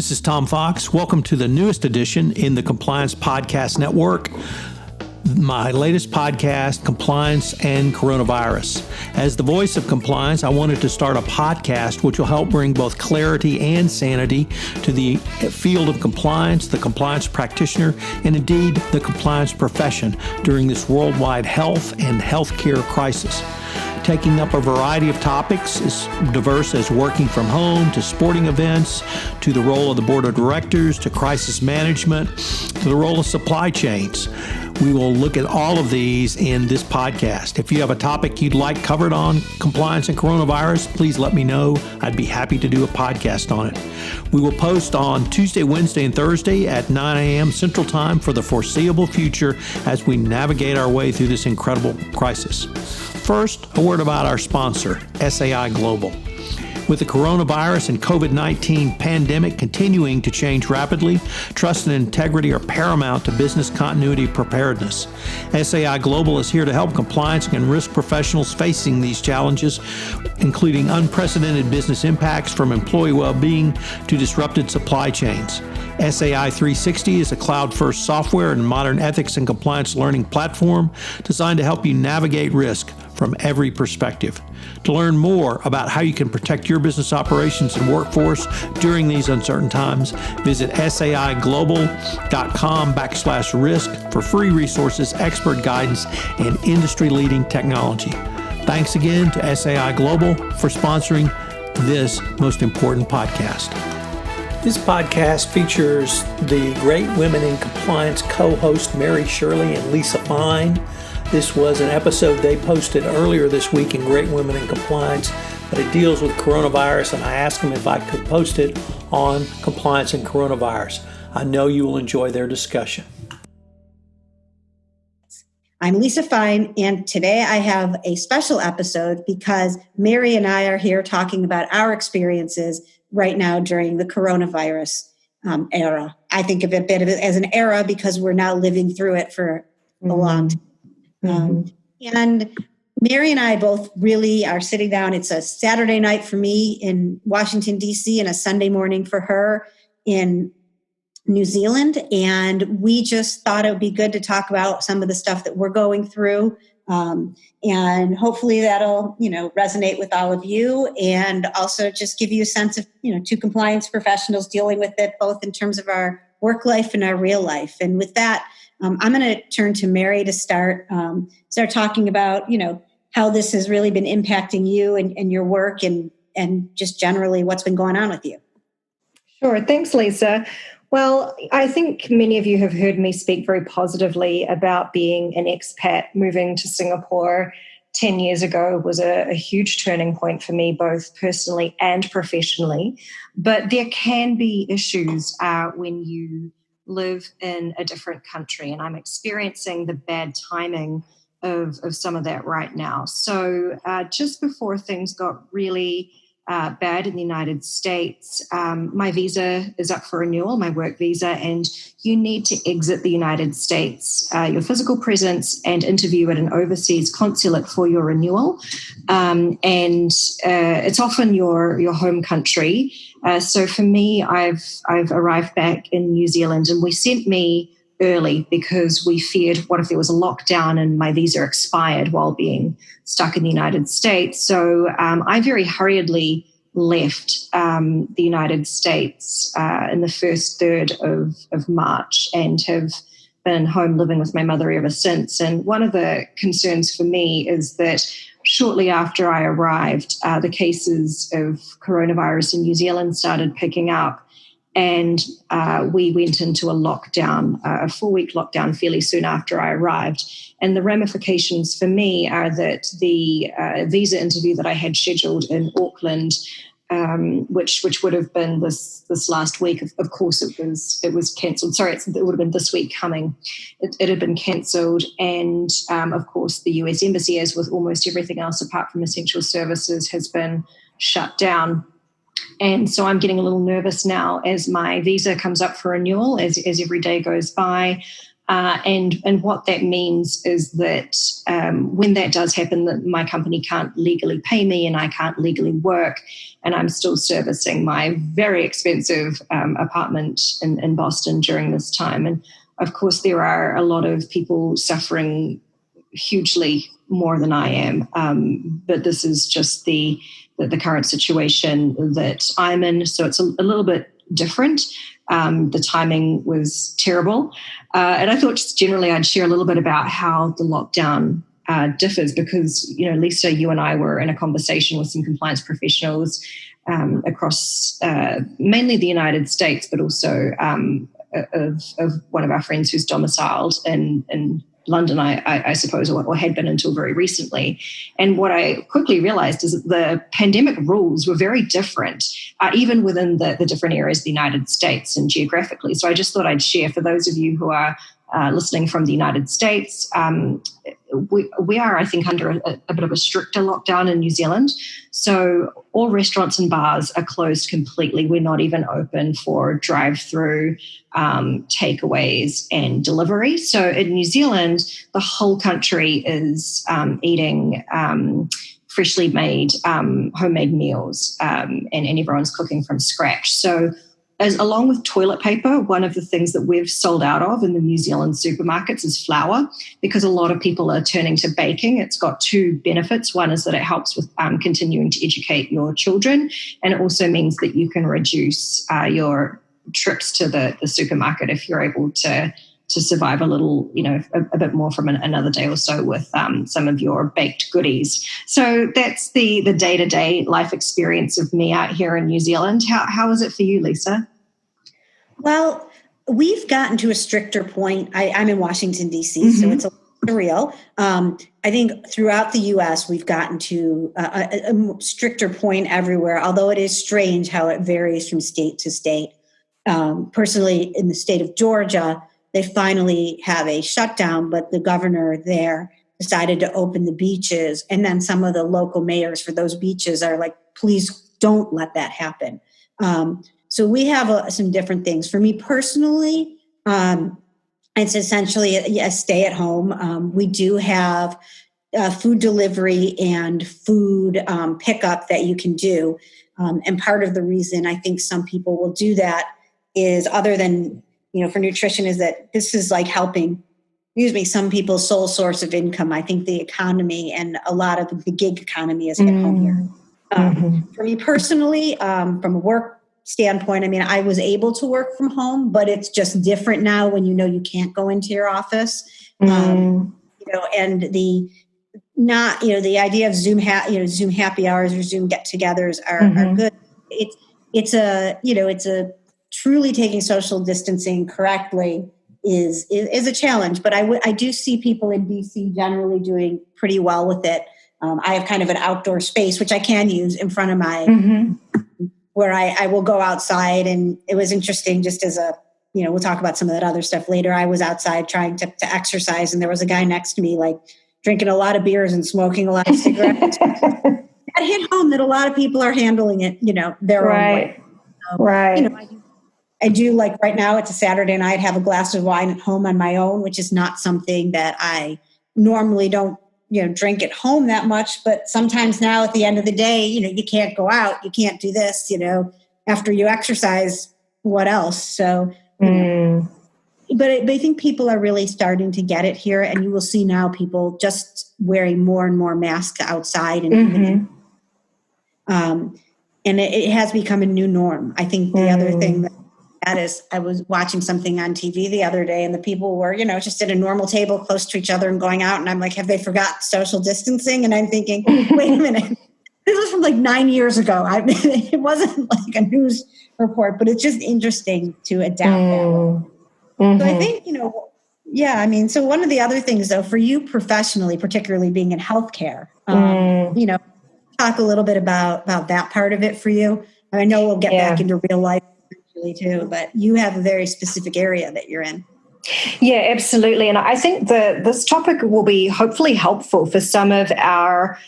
This is Tom Fox. Welcome to the newest edition in the Compliance Podcast Network, my latest podcast, Compliance and Coronavirus. As the voice of compliance, I wanted to start a podcast which will help bring both clarity and sanity to the field of compliance, the compliance practitioner, and indeed the compliance profession during this worldwide health and healthcare crisis. Taking up a variety of topics as diverse as working from home to sporting events, to the role of the board of directors, to crisis management, to the role of supply chains. We will look at all of these in this podcast. If you have a topic you'd like covered on compliance and coronavirus, please let me know. I'd be happy to do a podcast on it. We will post on Tuesday, Wednesday, and Thursday at 9 a.m. Central Time for the foreseeable future as we navigate our way through this incredible crisis. First, a word about our sponsor, SAI Global. With the coronavirus and COVID-19 pandemic continuing to change rapidly, trust and integrity are paramount to business continuity preparedness. SAI Global is here to help compliance and risk professionals facing these challenges, including unprecedented business impacts from employee well-being to disrupted supply chains. SAI 360 is a cloud-first software and modern ethics and compliance learning platform designed to help you navigate risk from every perspective. To learn more about how you can protect your business operations and workforce during these uncertain times, visit saiglobal.com/risk for free resources, expert guidance, and industry-leading technology. Thanks again to SAI Global for sponsoring this most important podcast. This podcast features the Great Women in Compliance co-host Mary Shirley and Lisa Fine. This was an episode they posted earlier this week in Great Women in Compliance, but it deals with coronavirus, and I asked them if I could post it on compliance and coronavirus. I know you will enjoy their discussion. I'm Lisa Fine, and today I have a special episode because Mary and I are here talking about our experiences right now during the coronavirus era. I think of it a bit of it as an era because we're now living through it for a long time. And Mary and I both really are sitting down. It's a Saturday night for me in Washington, D.C., and a Sunday morning for her in New Zealand. And we just thought it would be good to talk about some of the stuff that we're going through. And hopefully that'll, resonate with all of you, and also just give you a sense of, two compliance professionals dealing with it, both in terms of our work life and our real life. And with that, I'm going to turn to Mary to start talking about, how this has really been impacting you and your work and just generally what's been going on with you. Sure. Thanks, Lisa. Well, I think many of you have heard me speak very positively about being an expat. Moving to Singapore 10 years ago was a huge turning point for me, both personally and professionally. But there can be issues when you live in a different country, and I'm experiencing the bad timing of some of that right now. So just before things got really bad in the United States, my visa is up for renewal, my work visa, and you need to exit the United States, your physical presence, and interview at an overseas consulate for your renewal. And it's often your home country. So for me, I've arrived back in New Zealand, and we sent me early because we feared what if there was a lockdown and my visa expired while being stuck in the United States. So I very hurriedly left the United States in the first third of March and have been home living with my mother ever since. And one of the concerns for me is that shortly after I arrived, the cases of coronavirus in New Zealand started picking up. And we went into a lockdown, a 4-week lockdown fairly soon after I arrived. And the ramifications for me are that the visa interview that I had scheduled in Auckland, which would have been this last week, of course it was cancelled. Sorry, it would have been this week coming. It had been cancelled. And of course the US Embassy, as with almost everything else apart from essential services, has been shut down. And so I'm getting a little nervous now as my visa comes up for renewal, as every day goes by. And what that means is that when that does happen, that my company can't legally pay me and I can't legally work, and I'm still servicing my very expensive apartment in Boston during this time. And of course, there are a lot of people suffering hugely more than I am, but this is just the current situation that I'm in. So it's a little bit different. The timing was terrible. And I thought just generally I'd share a little bit about how the lockdown differs because, Lisa, you and I were in a conversation with some compliance professionals across mainly the United States, but also of one of our friends who's domiciled in London, I suppose, or had been until very recently. And what I quickly realized is that the pandemic rules were very different, even within the different areas of the United States and geographically. So I just thought I'd share for those of you who are listening from the United States, we are, I think, under a bit of a stricter lockdown in New Zealand. So all restaurants and bars are closed completely. We're not even open for drive-through, takeaways and delivery. So in New Zealand, the whole country is eating freshly made homemade meals and everyone's cooking from scratch. So along with toilet paper, one of the things that we've sold out of in the New Zealand supermarkets is flour, because a lot of people are turning to baking. It's got two benefits. One is that it helps with continuing to educate your children, and it also means that you can reduce your trips to the supermarket if you're able to survive a little, a bit more from another day or so with some of your baked goodies. So that's the day-to-day life experience of me out here in New Zealand. How is it for you, Lisa? Well, we've gotten to a stricter point. I'm in Washington, D.C., so it's a surreal. I think throughout the U.S., we've gotten to a stricter point everywhere, although it is strange how it varies from state to state. Personally, in the state of Georgia, they finally have a shutdown, but the governor there decided to open the beaches. And then some of the local mayors for those beaches are like, please don't let that happen. So we have some different things. For me personally, it's essentially a stay at home. We do have food delivery and food pickup that you can do. And part of the reason I think some people will do that is, other than for nutrition, is that this is like helping, some people's sole source of income. I think the economy and a lot of the gig economy is hit home here. For me personally, from a work standpoint, I was able to work from home, but it's just different now when you can't go into your office. And the idea of Zoom happy hours or Zoom get-togethers are good. It's a truly taking social distancing correctly is a challenge, but I do see people in DC generally doing pretty well with it. I have kind of an outdoor space, which I can use in front of my, where I will go outside. And it was interesting, just as we'll talk about some of that other stuff later. I was outside trying to exercise, and there was a guy next to me, like drinking a lot of beers and smoking a lot of cigarettes. I hit home that a lot of people are handling it, their own way. I do, like right now, it's a Saturday night, have a glass of wine at home on my own, which is not something that I normally don't, drink at home that much. But sometimes now at the end of the day, you can't go out, you can't do this, after you exercise, what else? So, but I think people are really starting to get it here, and you will see now people just wearing more and more masks outside, and and it has become a new norm. I think the other thing that is, I was watching something on TV the other day, and the people were, just at a normal table close to each other and going out. And I'm like, have they forgot social distancing? And I'm thinking, wait a minute, this was from like 9 years ago. It wasn't like a news report, but it's just interesting to adapt that. So I think, so one of the other things though, for you professionally, particularly being in healthcare, talk a little bit about that part of it for you. I know we'll get back into real life too, but you have a very specific area that you're in. Yeah, absolutely. And I think that this topic will be hopefully helpful for some of our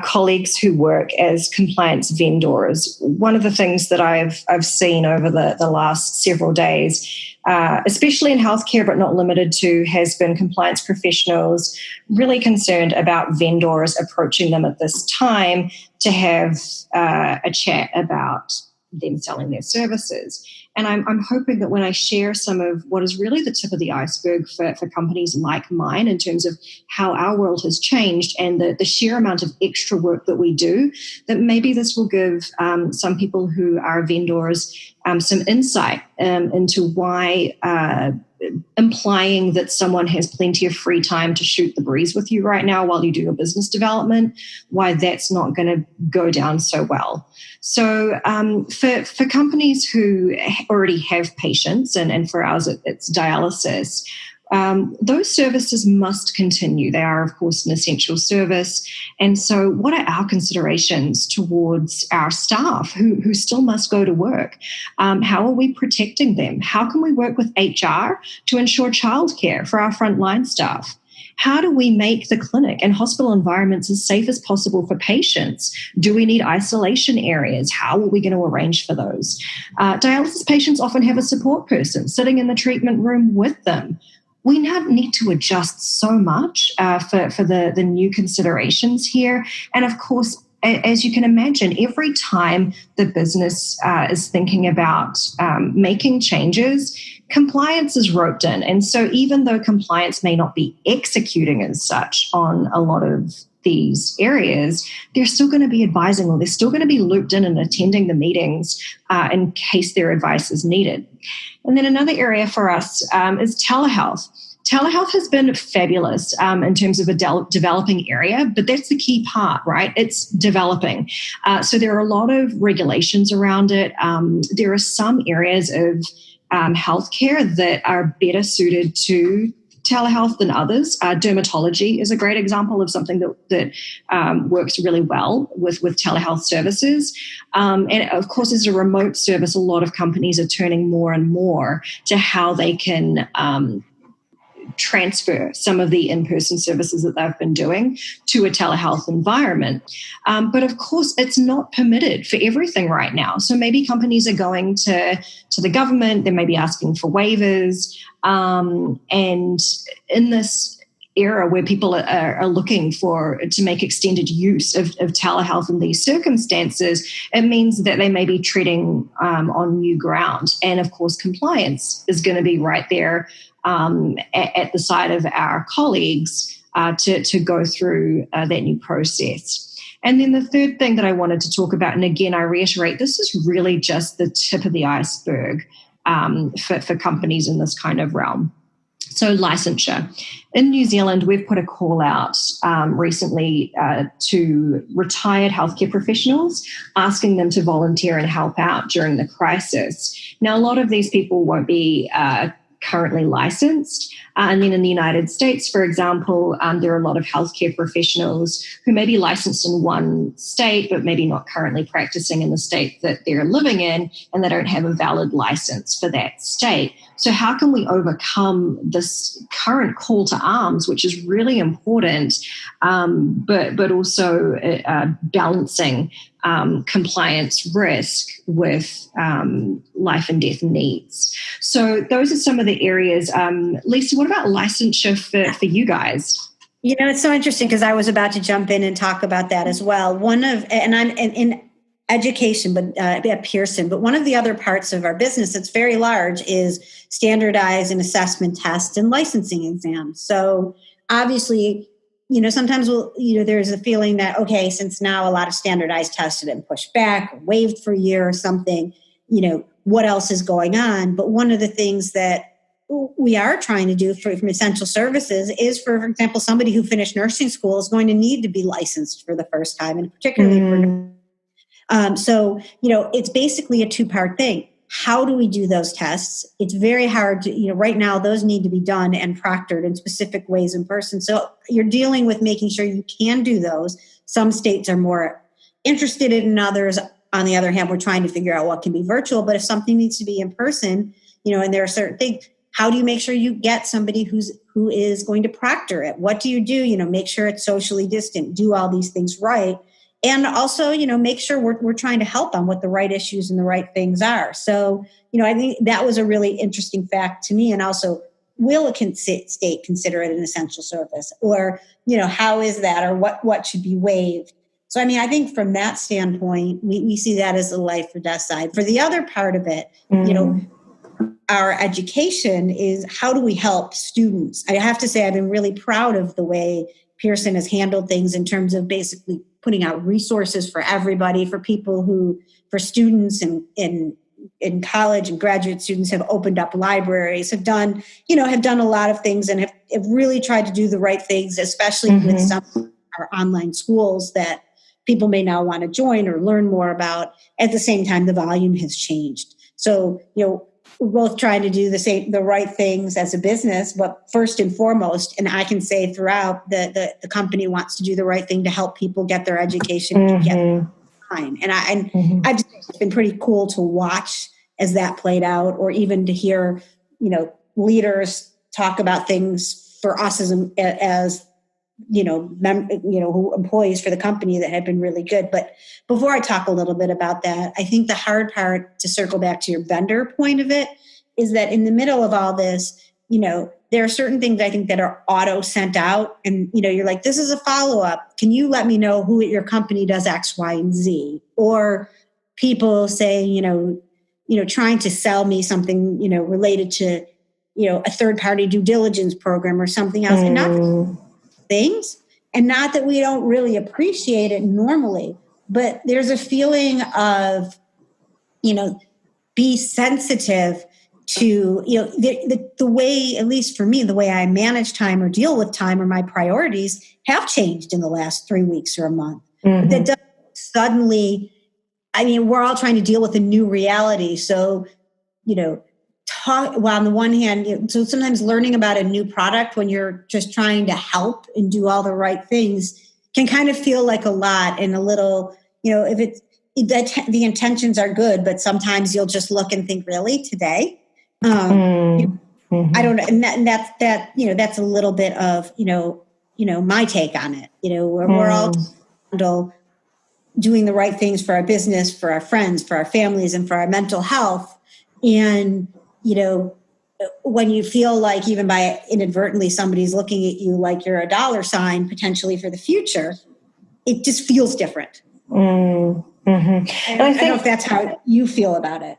colleagues who work as compliance vendors. One of the things that I've seen over the last several days, especially in healthcare, but not limited to, has been compliance professionals really concerned about vendors approaching them at this time to have a chat about them selling their services. And I'm hoping that when I share some of what is really the tip of the iceberg for companies like mine in terms of how our world has changed and the sheer amount of extra work that we do, that maybe this will give some people who are vendors some insight into why implying that someone has plenty of free time to shoot the breeze with you right now while you do your business development, why that's not going to go down so well. So for companies who already have patients, and for ours it's dialysis, those services must continue. They are, of course, an essential service. And so what are our considerations towards our staff who still must go to work? How are we protecting them? How can we work with HR to ensure childcare for our frontline staff? How do we make the clinic and hospital environments as safe as possible for patients? Do we need isolation areas? How are we going to arrange for those? Dialysis patients often have a support person sitting in the treatment room with them. We now need to adjust so much for the new considerations here. And of course, as you can imagine, every time the business is thinking about making changes, compliance is roped in. And so even though compliance may not be executing as such on a lot of these areas, they're still going to be advising, or they're still going to be looped in and attending the meetings in case their advice is needed. And then another area for us is telehealth. Telehealth has been fabulous in terms of a developing area, but that's the key part, right? It's developing. So there are a lot of regulations around it. There are some areas of healthcare that are better suited to telehealth than others. Dermatology is a great example of something that works really well with telehealth services. And of course, as a remote service, a lot of companies are turning more and more to how they can transfer some of the in-person services that they've been doing to a telehealth environment. But of course, it's not permitted for everything right now. So maybe companies are going to the government, they may be asking for waivers. And in this era where people are looking to make extended use of telehealth in these circumstances, it means that they may be treading on new ground. And of course, compliance is going to be right there at the side of our colleagues to go through that new process. And then the third thing that I wanted to talk about, and again, I reiterate, this is really just the tip of the iceberg for companies in this kind of realm. So licensure. In New Zealand, we've put a call out recently to retired healthcare professionals, asking them to volunteer and help out during the crisis. Now, a lot of these people won't be currently licensed. And then in the United States, for example, there are a lot of healthcare professionals who may be licensed in one state, but maybe not currently practicing in the state that they're living in, and they don't have a valid license for that state. So how can we overcome this current call to arms, which is really important, but also balancing compliance risk with life and death needs. So those are some of the areas. Lisa, what about licensure for you guys? You know, it's so interesting because I was about to jump in and talk about that as well. And I'm in education, but at Pearson. But one of the other parts of our business that's very large is standardized and assessment tests and licensing exams. So obviously, you know, sometimes there's a feeling that, okay, since now a lot of standardized tests have been pushed back, or waived for a year or something, you know, what else is going on? But one of the things that we are trying to do from essential services is, for example, somebody who finished nursing school is going to need to be licensed for the first time, and particularly for so, you know, it's basically a two-part thing. How do we do those tests? It's very hard to, you know, right now those need to be done and proctored in specific ways in person. So you're dealing with making sure you can do those. Some states are more interested in others. On the other hand, we're trying to figure out what can be virtual. But if something needs to be in person, you know, and there are certain things, how do you make sure you get somebody who is going to proctor it? What do? Make sure it's socially distant, do all these things right. And also, make sure we're trying to help on what the right issues and the right things are. So, I think that was a really interesting fact to me. And also, will a state consider it an essential service? Or, how is that? Or what should be waived? So, I think from that standpoint, we see that as the life or death side. For the other part of it, our education is how do we help students? I have to say, I've been really proud of the way Pearson has handled things in terms of basically putting out resources for everybody, for students and in college and graduate students, have opened up libraries, have done a lot of things, and have really tried to do the right things, especially with some of our online schools that people may now want to join or learn more about. At the same time, the volume has changed. So, we're both trying to do the right things as a business, but first and foremost, and I can say throughout, the company wants to do the right thing to help people get their education and get fine. And I've just, it's been pretty cool to watch as that played out, or even to hear, leaders talk about things for us as employees for the company that had been really good. But before I talk a little bit about that, I think the hard part, to circle back to your vendor point of it, is that in the middle of all this, there are certain things I think that are auto sent out, and you're like, this is a follow-up. Can you let me know who at your company does X, Y, and Z? Or people saying, trying to sell me something, related to, a third-party due diligence program or something else, and not things, and not that we don't really appreciate it normally, but there's a feeling of, be sensitive to, the way, at least for me, the way I manage time or deal with time or my priorities have changed in the last 3 weeks or a month. That doesn't suddenly, we're all trying to deal with a new reality. So, on the one hand, so sometimes learning about a new product when you're just trying to help and do all the right things can kind of feel like a lot, and a little, if it's the intentions are good, but sometimes you'll just look and think, really, today? I don't know. And that's a little bit of, my take on it. We're all doing the right things for our business, for our friends, for our families, and for our mental health. And, when you feel like even by inadvertently somebody's looking at you like you're a dollar sign potentially for the future, it just feels different. And I don't know if that's how you feel about it.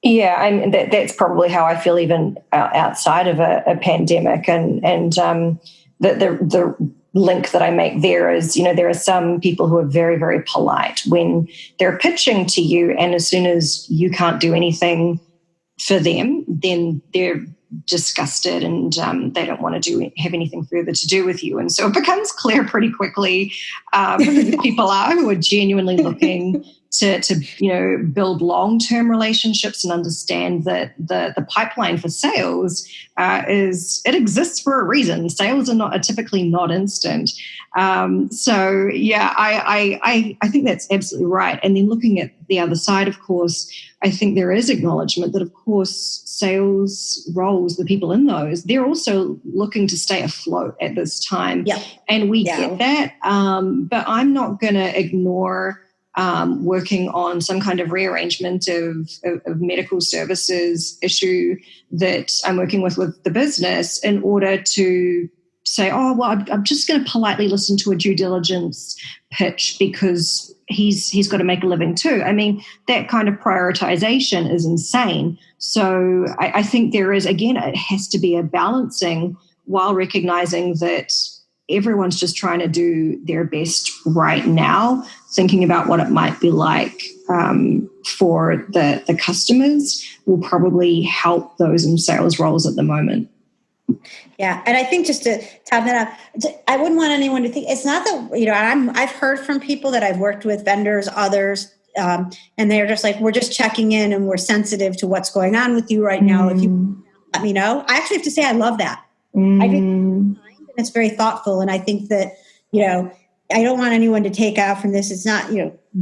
Yeah, that's probably how I feel even outside of a pandemic. And the link that I make there is, there are some people who are very, very polite when they're pitching to you, and as soon as you can't do anything for them, then they're disgusted and they don't want to have anything further to do with you. And so it becomes clear pretty quickly who the people are who are genuinely looking to build long-term relationships and understand that the pipeline for sales exists for a reason. Sales are typically not instant. So yeah, I think that's absolutely right. And then looking at the other side, of course, I think there is acknowledgement that, of course, sales roles, the people in those, they're also looking to stay afloat at this time. Yeah. And we get that. But I'm not going to ignore working on some kind of rearrangement of medical services issue that I'm working with the business in order to say, I'm just going to politely listen to a due diligence pitch because he's got to make a living too. That kind of prioritization is insane. So I think there is, again, it has to be a balancing while recognizing that everyone's just trying to do their best right now, thinking about what it might be like for the customers will probably help those in sales roles at the moment. Yeah. And I think just to top that up, I wouldn't want anyone to think, it's not that, I've heard from people that I've worked with, vendors, others, and they're just like, we're just checking in and we're sensitive to what's going on with you right now. If you let me know. I actually have to say, I love that. I think it's very thoughtful. And I think that, I don't want anyone to take out from this. It's not,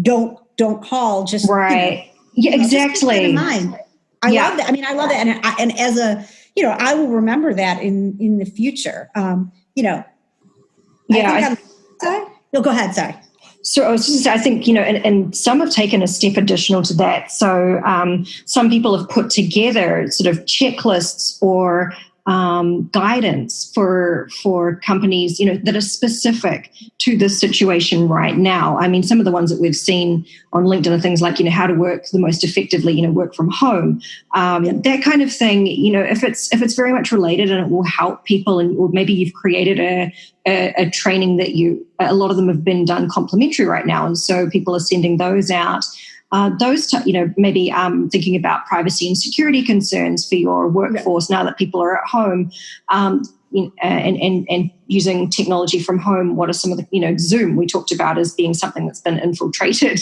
don't call, just right. Yeah, exactly. Just keep that in mind. I love that. I love it. And as a, I will remember that in the future. Yeah. No, go ahead. Sorry. So I was just, I think, and some have taken a step additional to that. So some people have put together sort of checklists or guidance for companies, that are specific to this situation right now. I mean, some of the ones that we've seen on LinkedIn are things like, how to work the most effectively, work from home, that kind of thing. If it's very much related and it will help people, or maybe you've created a training that a lot of them have been done complimentary right now, and so people are sending those out. Maybe thinking about privacy and security concerns for your workforce now that people are at home, and using technology from home. What are some of the, Zoom we talked about as being something that's been infiltrated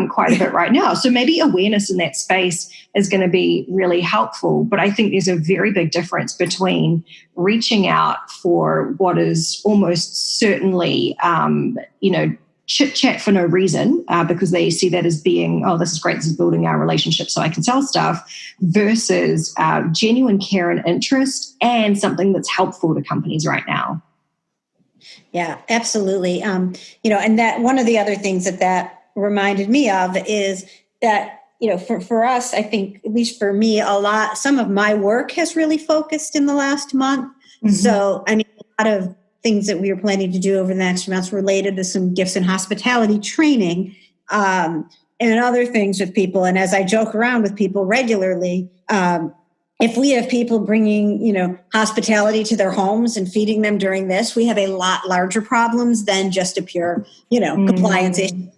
quite a bit right now. So maybe awareness in that space is going to be really helpful. But I think there's a very big difference between reaching out for what is almost certainly, chit-chat for no reason, because they see that as being, oh, this is great, this is building our relationship so I can sell stuff, versus genuine care and interest and something that's helpful to companies right now. Yeah, absolutely. And that one of the other things that reminded me of is that, for us, I think, at least for me, some of my work has really focused in the last month. Mm-hmm. So, a lot of things that we are planning to do over the next months related to some gifts and hospitality training, and other things with people. And as I joke around with people regularly, if we have people bringing, hospitality to their homes and feeding them during this, we have a lot larger problems than just a pure, compliance issue.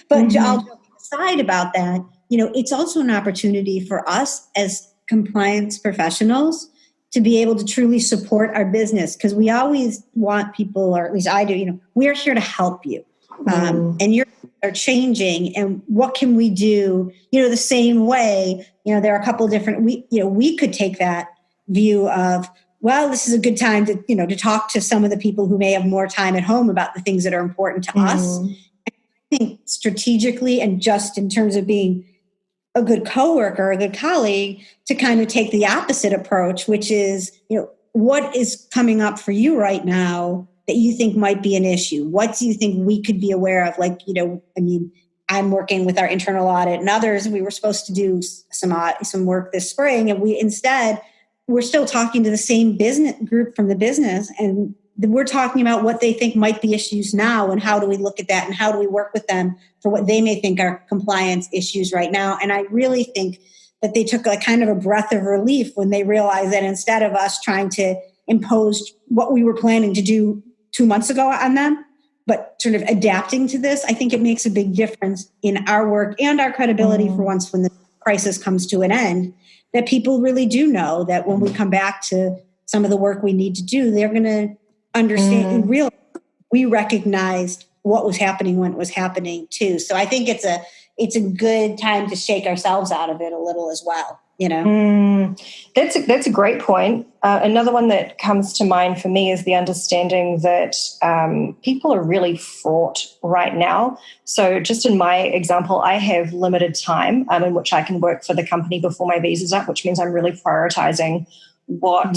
But I'll joke aside about that, it's also an opportunity for us as compliance professionals to be able to truly support our business, because we always want people, or at least I do, we're here to help you. And you're changing, and what can we do, the same way, there are a couple of different, we could take that view of, well, this is a good time to, to talk to some of the people who may have more time at home about the things that are important to us. And I think strategically, and just in terms of being a good coworker, a good colleague, to kind of take the opposite approach, which is, what is coming up for you right now that you think might be an issue? What do you think we could be aware of? Like, I'm working with our internal audit and others. We were supposed to do some work this spring, and we're still talking to the same business group from the business, and we're talking about what they think might be issues now, and how do we look at that, and how do we work with them for what they may think are compliance issues right now. And I really think that they took a kind of a breath of relief when they realized that instead of us trying to impose what we were planning to do 2 months ago on them, but sort of adapting to this, I think it makes a big difference in our work and our credibility for once when the crisis comes to an end, that people really do know that when we come back to some of the work we need to do, they're going to understand and realize we recognized what was happening when it was happening too. So I think it's a good time to shake ourselves out of it a little as well. That's a great point. Another one that comes to mind for me is the understanding that people are really fraught right now. So just in my example, I have limited time in which I can work for the company before my visa's up, which means I'm really prioritizing what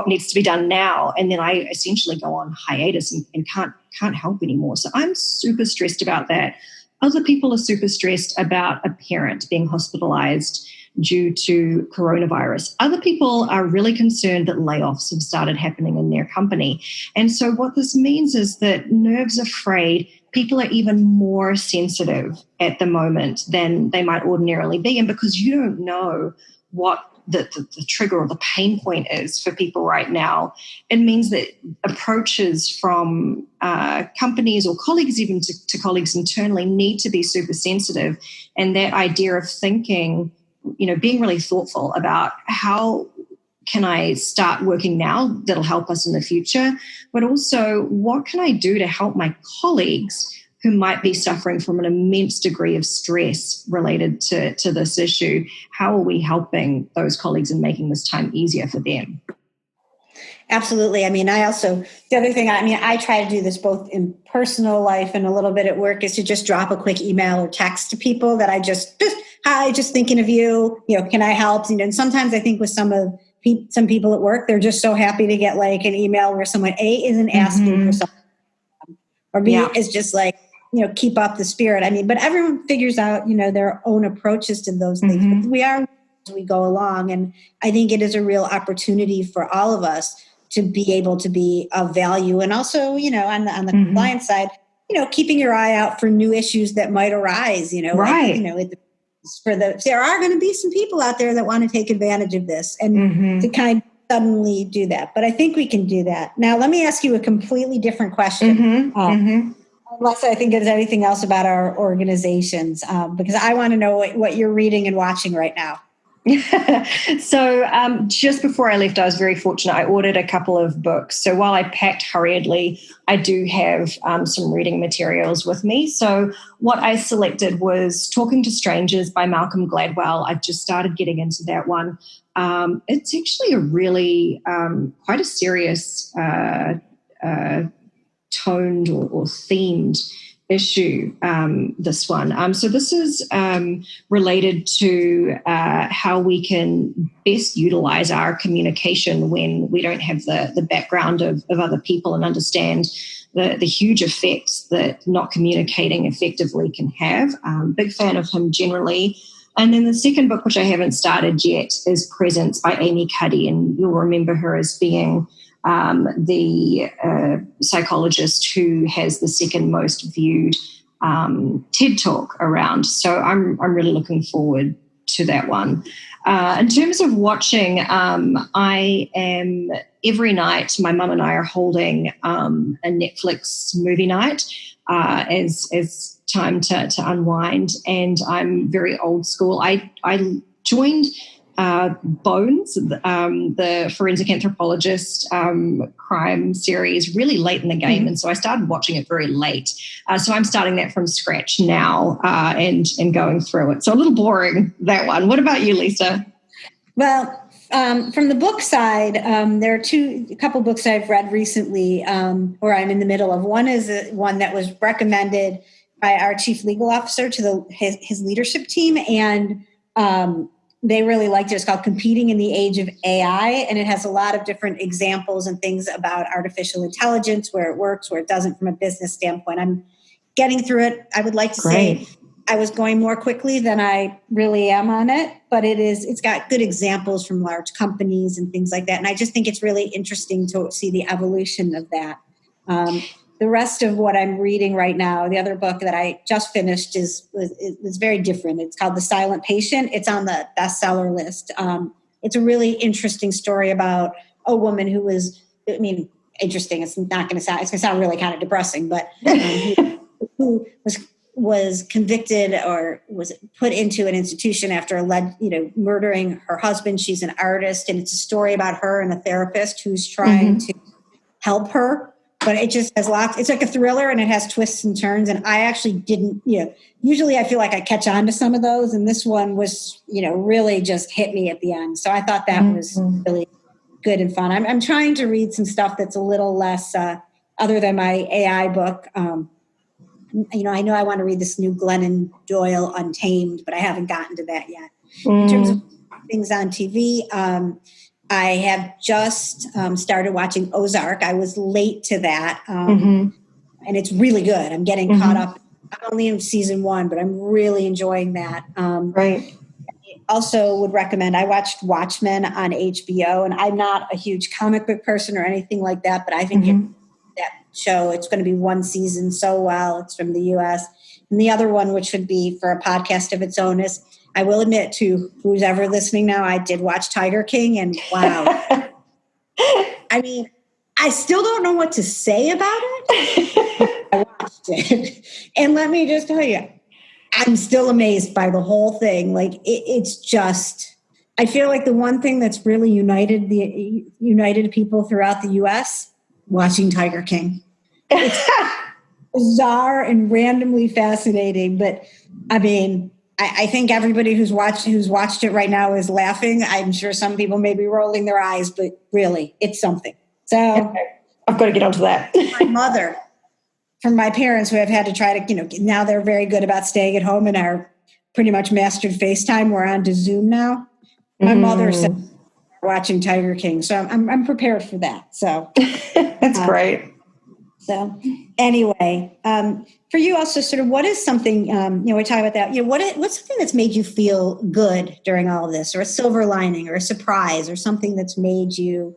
needs to be done now, and then I essentially go on hiatus and can't help anymore. So I'm super stressed about that. Other people are super stressed about a parent being hospitalized due to coronavirus. Other people are really concerned that layoffs have started happening in their company. And so what this means is that nerves are frayed. People are even more sensitive at the moment than they might ordinarily be. And because you don't know what the trigger or the pain point is for people right now, it means that approaches from companies or colleagues, even to colleagues internally, need to be super sensitive. And that idea of thinking, being really thoughtful about how can I start working now that'll help us in the future, but also what can I do to help my colleagues who might be suffering from an immense degree of stress related to this issue. How are we helping those colleagues and making this time easier for them? Absolutely. The other thing, I try to do this both in personal life and a little bit at work, is to just drop a quick email or text to people that I just hi, just thinking of you, can I help? And sometimes I think with some of some people at work, they're just so happy to get like an email where someone A isn't asking for something, or B is just like, keep up the spirit. I mean, but everyone figures out, their own approaches to those things. But we are as we go along. And I think it is a real opportunity for all of us to be able to be of value. And also, on the compliance side, keeping your eye out for new issues that might arise, Right. There are going to be some people out there that want to take advantage of this and to kind of suddenly do that. But I think we can do that. Now, let me ask you a completely different question. Unless I think there's anything else about our organizations, because I want to know what you're reading and watching right now. So just before I left, I was very fortunate. I ordered a couple of books. So while I packed hurriedly, I do have some reading materials with me. So what I selected was Talking to Strangers by Malcolm Gladwell. I've just started getting into that one. It's actually a really quite a serious toned or themed issue, this one. So this is related to how we can best utilize our communication when we don't have the background of other people and understand the huge effects that not communicating effectively can have. Big fan of him generally. And then the second book, which I haven't started yet, is Presence by Amy Cuddy, and you'll remember her as being the psychologist who has the second most viewed TED Talk around. So I'm really looking forward to that one. In terms of watching, I am every night, my mum and I are holding a Netflix movie night as time to unwind. And I'm very old school. I joined Bones, the forensic anthropologist crime series, really late in the game. And so I started watching it very late. So I'm starting that from scratch now and going through it. So a little boring, that one. What about you, Lisa? Well, from the book side, there are a couple books I've read recently or I'm in the middle of. One is one that was recommended by our chief legal officer to his leadership team. And they really liked it. It's called Competing in the Age of AI, and it has a lot of different examples and things about artificial intelligence, where it works, where it doesn't from a business standpoint. I'm getting through it. I would like to say I was going more quickly than I really am on it, but it's got good examples from large companies and things like that. And I just think it's really interesting to see the evolution of that. The rest of what I'm reading right now, the other book that I just finished is very different. It's called The Silent Patient. It's on the bestseller list. It's a really interesting story about a woman who was, interesting. It's going to sound really kind of depressing, but who was convicted or was put into an institution after murdering her husband. She's an artist, and it's a story about her and a therapist who's trying to help her. But it just has it's like a thriller, and it has twists and turns. And I actually didn't, usually I feel like I catch on to some of those. And this one was, really just hit me at the end. So I thought that was really good and fun. I'm trying to read some stuff that's a little less, other than my AI book. I know I want to read this new Glennon Doyle Untamed, but I haven't gotten to that yet. In terms of things on TV, I have just started watching Ozark. I was late to that, and it's really good. I'm getting caught up. I'm only in season 1, but I'm really enjoying that. Right. Also would recommend, I watched Watchmen on HBO, and I'm not a huge comic book person or anything like that, but I think that show, it's going to be one season so well. It's from the U.S. And the other one, which would be for a podcast of its own, is, I will admit to who's ever listening now, I did watch Tiger King, and wow. I still don't know what to say about it. I watched it. And let me just tell you, I'm still amazed by the whole thing. Like, it's just, I feel like the one thing that's really united people throughout the U.S., watching Tiger King. It's bizarre and randomly fascinating, but I think everybody who's watched it right now is laughing. I'm sure some people may be rolling their eyes, but really, it's something. So I've got to get onto that. My mother, from my parents who have had to try to, now they're very good about staying at home and are pretty much mastered FaceTime. We're on to Zoom now. My mother said, watching Tiger King, so I'm prepared for that. So that's great. So anyway, for you also, sort of, what is something, we're talking about that, what's something that's made you feel good during all of this, or a silver lining or a surprise or something that's made you,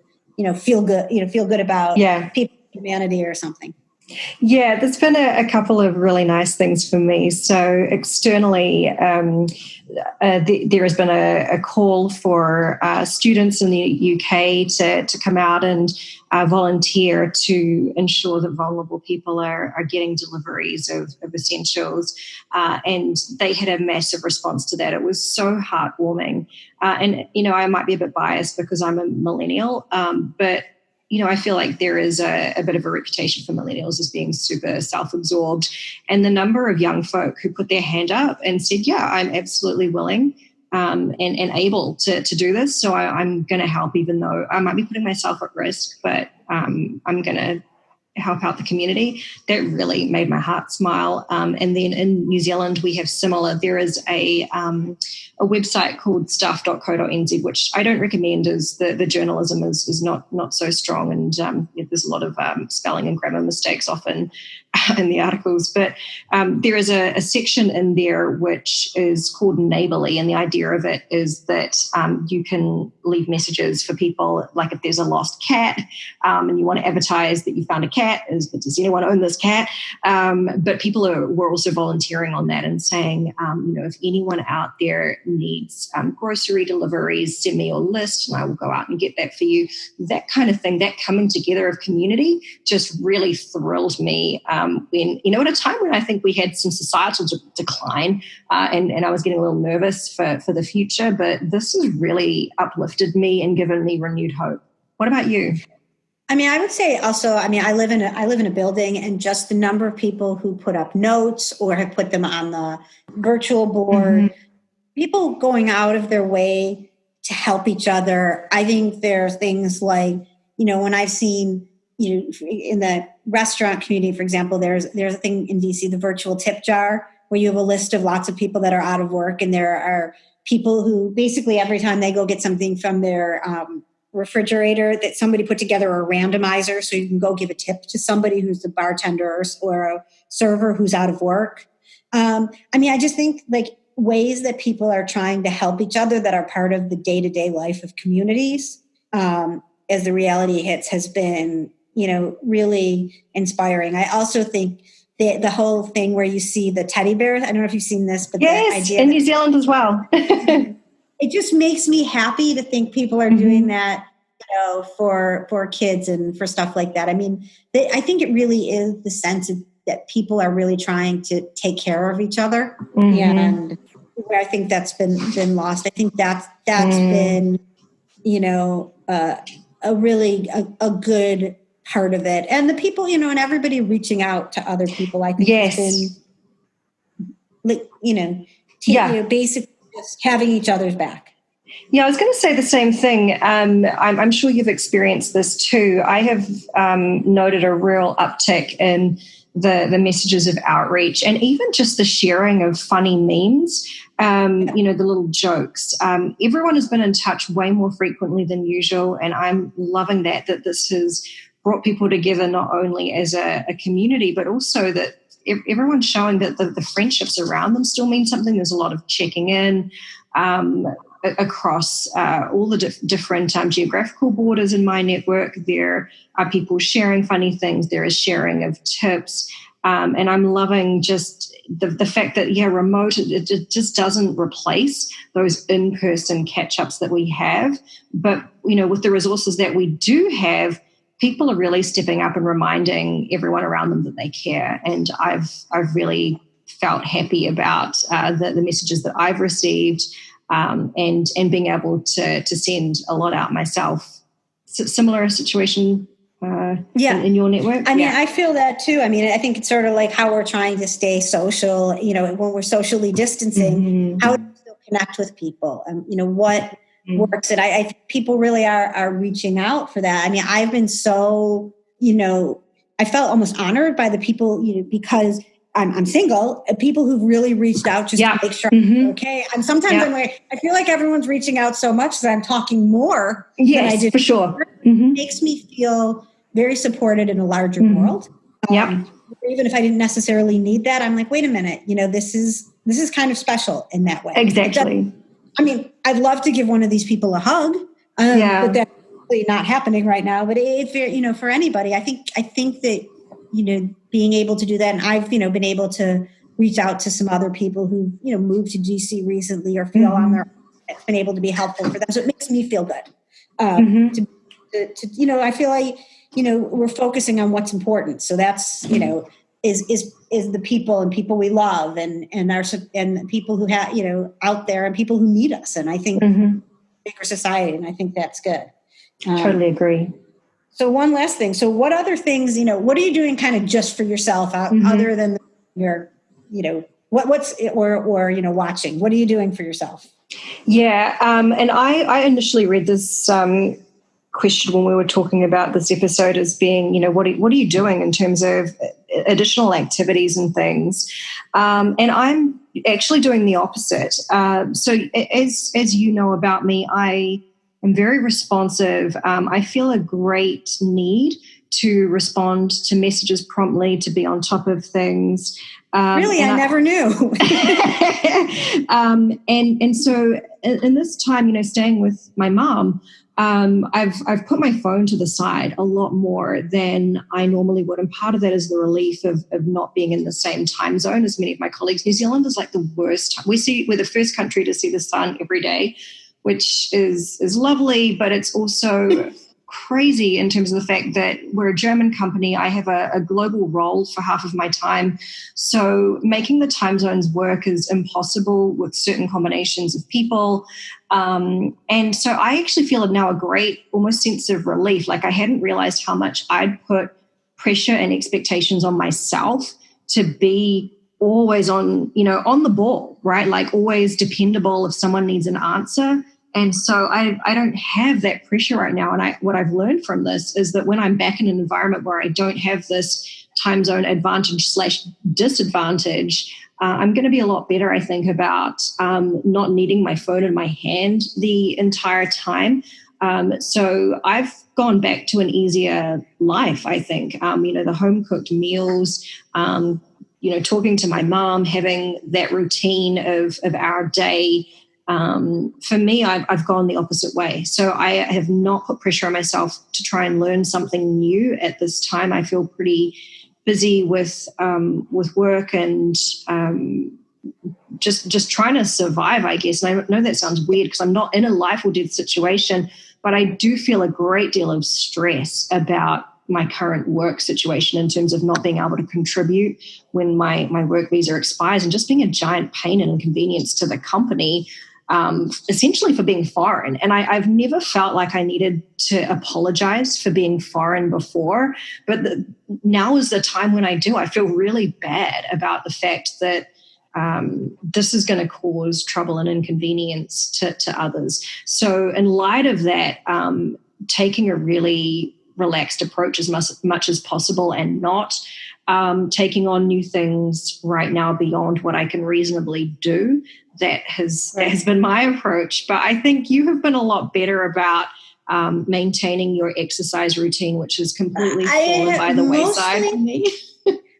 feel good about people, humanity or something? Yeah, there's been a couple of really nice things for me. So externally, there has been a call for students in the UK to come out and volunteer to ensure that vulnerable people are getting deliveries of essentials. And they had a massive response to that. It was so heartwarming. And I might be a bit biased because I'm a millennial, but I feel like there is a bit of a reputation for millennials as being super self-absorbed. And the number of young folk who put their hand up and said, yeah, I'm absolutely willing and able to do this. So I'm going to help, even though I might be putting myself at risk, but I'm going to help out the community. That really made my heart smile. And then in New Zealand, we have similar. There is a website called stuff.co.nz, which I don't recommend, as the journalism is not so strong, and there's a lot of spelling and grammar mistakes often in the articles. But there is a section in there which is called Neighbourly, and the idea of it is that you can leave messages for people, like if there's a lost cat and you want to advertise that you found a cat, does anyone own this cat? But people were also volunteering on that and saying, if anyone out there needs grocery deliveries, send me your list and I will go out and get that for you. That kind of thing, that coming together of community just really thrilled me when, at a time when I think we had some societal decline and I was getting a little nervous for the future, but this has really uplifted me and given me renewed hope. What about you? I would say also, I live in a building, and just the number of people who put up notes or have put them on the virtual board, people going out of their way to help each other. I think there's things like, when I've seen, in the restaurant community, for example, there's a thing in DC, the virtual tip jar, where you have a list of lots of people that are out of work, and there are people who basically every time they go get something from their refrigerator, that somebody put together a randomizer so you can go give a tip to somebody who's a bartender or a server who's out of work. I just think like ways that people are trying to help each other that are part of the day-to-day life of communities as the reality hits has been, really inspiring. I also think the whole thing where you see the teddy bears, I don't know if you've seen this, but yes, the idea in New Zealand as well. It just makes me happy to think people are doing that, for kids and for stuff like that. I think it really is the sense that people are really trying to take care of each other, and where I think that's been lost. I think that's been, a really a good part of it, and the people, and everybody reaching out to other people. I think has been, basically just having each other's back. Yeah, I was going to say the same thing. I'm sure you've experienced this too. I have noted a real uptick in the messages of outreach, and even just the sharing of funny memes, the little jokes. Everyone has been in touch way more frequently than usual, and I'm loving that this has brought people together not only as a community, but also that everyone's showing that the friendships around them still mean something. There's a lot of checking in across all the different geographical borders in my network. There are people sharing funny things. There is sharing of tips. And I'm loving just the fact that, remote, it just doesn't replace those in-person catch-ups that we have. But, with the resources that we do have, people are really stepping up and reminding everyone around them that they care. And I've really felt happy about the messages that I've received, and being able to send a lot out myself. Similar situation in your network? I feel that too. I think it's sort of like how we're trying to stay social, when we're socially distancing, how do we still connect with people? What works? And I think people really are reaching out for that. I've been so, I felt almost honored by the people, because I'm single, people who've really reached out just to make sure I'm okay. And sometimes I feel like everyone's reaching out so much that I'm talking more than I did. For sure. It makes me feel very supported in a larger world. Even if I didn't necessarily need that, I'm like, wait a minute, this is kind of special in that way. Exactly. I'd love to give one of these people a hug, but that's really not happening right now. But if for anybody, I think that being able to do that, and I've been able to reach out to some other people who moved to DC recently or feel on their own. It's been able to be helpful for them, so it makes me feel good. I feel like we're focusing on what's important. So that's is the people and people we love and people who have out there and people who need us. And I think bigger society, and I think that's good. Totally agree. So one last thing. So what other things, what are you doing kind of just for yourself other than your, what's watching? What are you doing for yourself? Yeah. And I initially read this question when we were talking about this episode as being, what are you doing in terms of additional activities and things? And I'm actually doing the opposite. So as you know about me, I am very responsive. I feel a great need to respond to messages promptly, to be on top of things. Really? I never knew. And so in this time, staying with my mom, I've put my phone to the side a lot more than I normally would. And part of that is the relief of not being in the same time zone as many of my colleagues. New Zealand is like the worst. We're the first country to see the sun every day, which is lovely, but it's also crazy in terms of the fact that we're a German company. I have a global role for half of my time. So making the time zones work is impossible with certain combinations of people. And so I actually feel now a great almost sense of relief. Like I hadn't realized how much I'd put pressure and expectations on myself to be always on the ball, right? Like always dependable if someone needs an answer. And so I don't have that pressure right now. And what I've learned from this is that when I'm back in an environment where I don't have this time zone advantage / disadvantage, I'm going to be a lot better, I think, about not needing my phone in my hand the entire time. So I've gone back to an easier life, I think. The home-cooked meals, talking to my mom, having that routine of our day. For me, I've gone the opposite way. So I have not put pressure on myself to try and learn something new at this time. I feel pretty busy with work and just trying to survive, I guess. And I know that sounds weird because I'm not in a life or death situation, but I do feel a great deal of stress about my current work situation in terms of not being able to contribute when my work visa expires and just being a giant pain and inconvenience to the company, essentially for being foreign. And I've never felt like I needed to apologize for being foreign before, but now is the time when I do. I feel really bad about the fact that this is going to cause trouble and inconvenience to others. So in light of that, taking a really relaxed approach as much as possible and not taking on new things right now beyond what I can reasonably do. That has been my approach. But I think you have been a lot better about maintaining your exercise routine, which has completely fallen by the wayside for me.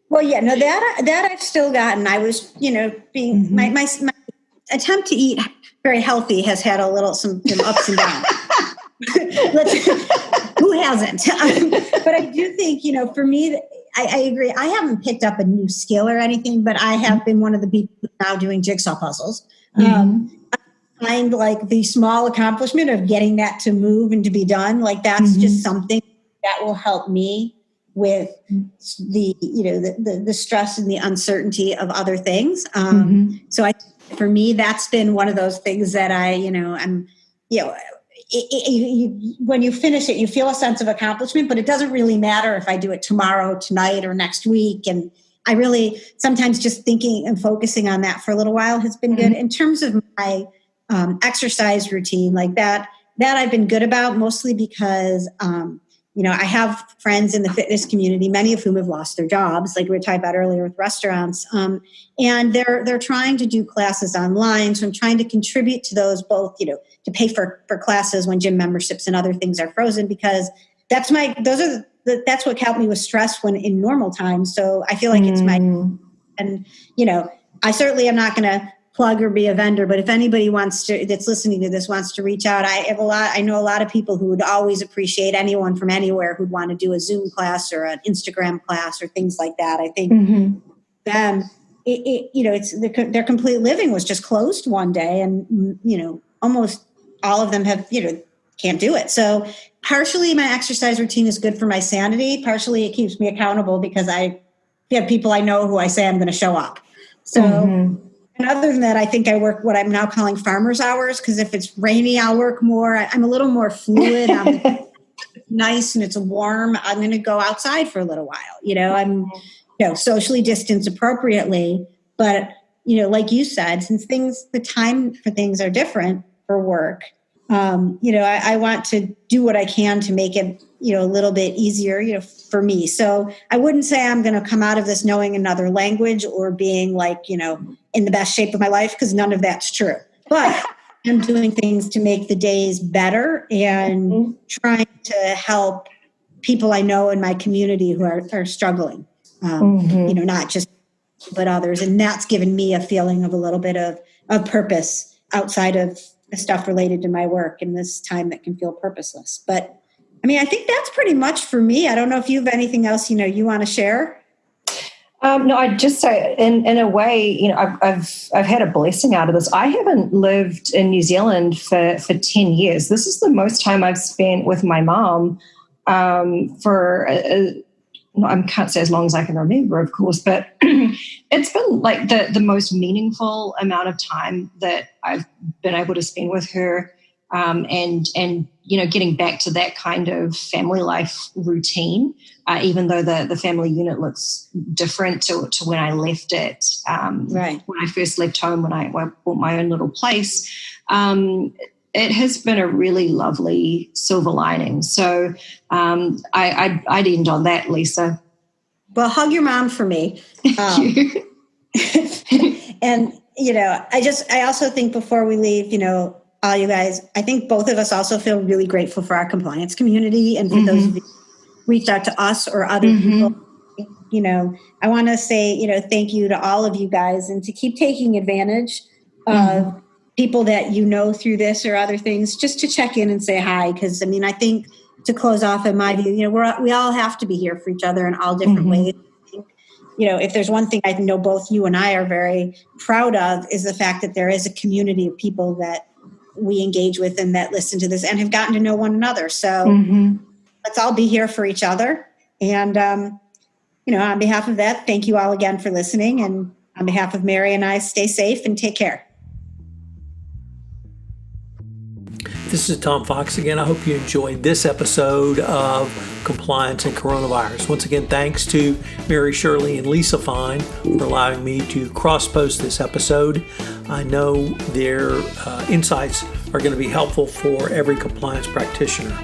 Well, yeah, no, that I've still gotten. I was, being my attempt to eat very healthy has had some ups and downs. Who hasn't? But I do think, for me, I agree. I haven't picked up a new skill or anything, but I have been one of the people now doing jigsaw puzzles. I find like the small accomplishment of getting that to move and to be done, like that's just something that will help me with the stress and the uncertainty of other things. So for me, that's been one of those things that I'm, when you finish it, you feel a sense of accomplishment, but it doesn't really matter if I do it tomorrow, tonight, or next week. And I really sometimes just thinking and focusing on that for a little while has been good. In terms of my exercise routine, like that I've been good about, mostly because I have friends in the fitness community, many of whom have lost their jobs, like we were talking about earlier with restaurants. And they're trying to do classes online. So I'm trying to contribute to those both, to pay for classes when gym memberships and other things are frozen, because that's what helped me with stress when in normal times. So I feel like it's and I certainly am not going to plug or be a vendor, but if anybody that's listening to this wants to reach out, I know a lot of people who would always appreciate anyone from anywhere who'd want to do a Zoom class or an Instagram class or things like that. I think them, their complete living was just closed one day, and almost all of them have can't do it. So partially my exercise routine is good for my sanity. Partially it keeps me accountable because I have people I know who I say I'm going to show up. So. And other than that, I think I work what I'm now calling farmer's hours, because if it's rainy, I'll work more. I'm a little more fluid. I'm nice and it's warm. I'm going to go outside for a little while. I'm socially distanced appropriately. But, like you said, since the time for things are different for work, I want to do what I can to make it, a little bit easier, for me. So I wouldn't say I'm going to come out of this knowing another language or being like, in the best shape of my life, because none of that's true. But I'm doing things to make the days better and trying to help people I know in my community who are struggling, not just, but others. And that's given me a feeling of a little bit of purpose outside of the stuff related to my work in this time that can feel purposeless. But I think that's pretty much for me. I don't know if you have anything else, you want to share. No, I'd just say, in a way, I've had a blessing out of this. I haven't lived in New Zealand for 10 years. This is the most time I've spent with my mom for, I can't say as long as I can remember, of course, but it's been like the most meaningful amount of time that I've been able to spend with her. And getting back to that kind of family life routine, even though the family unit looks different to when I left it, right. When I first left home, when I bought my own little place, it has been a really lovely silver lining. So I'd end on that, Lisa. Well, hug your mom for me. Thank you. And, I also think before we leave, all you guys, I think both of us also feel really grateful for our compliance community and for those of you who reached out to us or other people. I want to say, thank you to all of you guys, and to keep taking advantage of people that through this or other things, just to check in and say hi. Because, I think to close off, in my view, we all have to be here for each other in all different ways. If there's one thing I know both you and I are very proud of, is the fact that there is a community of people that we engage with and that listen to this and have gotten to know one another. So let's all be here for each other. And, on behalf of that, thank you all again for listening. And on behalf of Mary and I, stay safe and take care. This is Tom Fox again. I hope you enjoyed this episode of Compliance and Coronavirus. Once again, thanks to Mary Shirley and Lisa Fine for allowing me to cross-post this episode. I know their insights are going to be helpful for every compliance practitioner.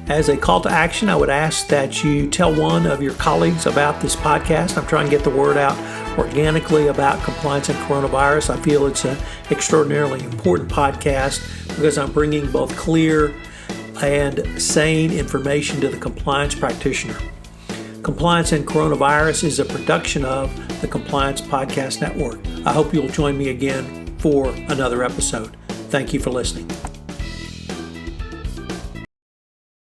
As a call to action, I would ask that you tell one of your colleagues about this podcast. I'm trying to get the word out organically about compliance and coronavirus. I feel it's an extraordinarily important podcast because I'm bringing both clear and sane information to the compliance practitioner. Compliance and Coronavirus is a production of the Compliance Podcast Network. I hope you'll join me again for another episode. Thank you for listening.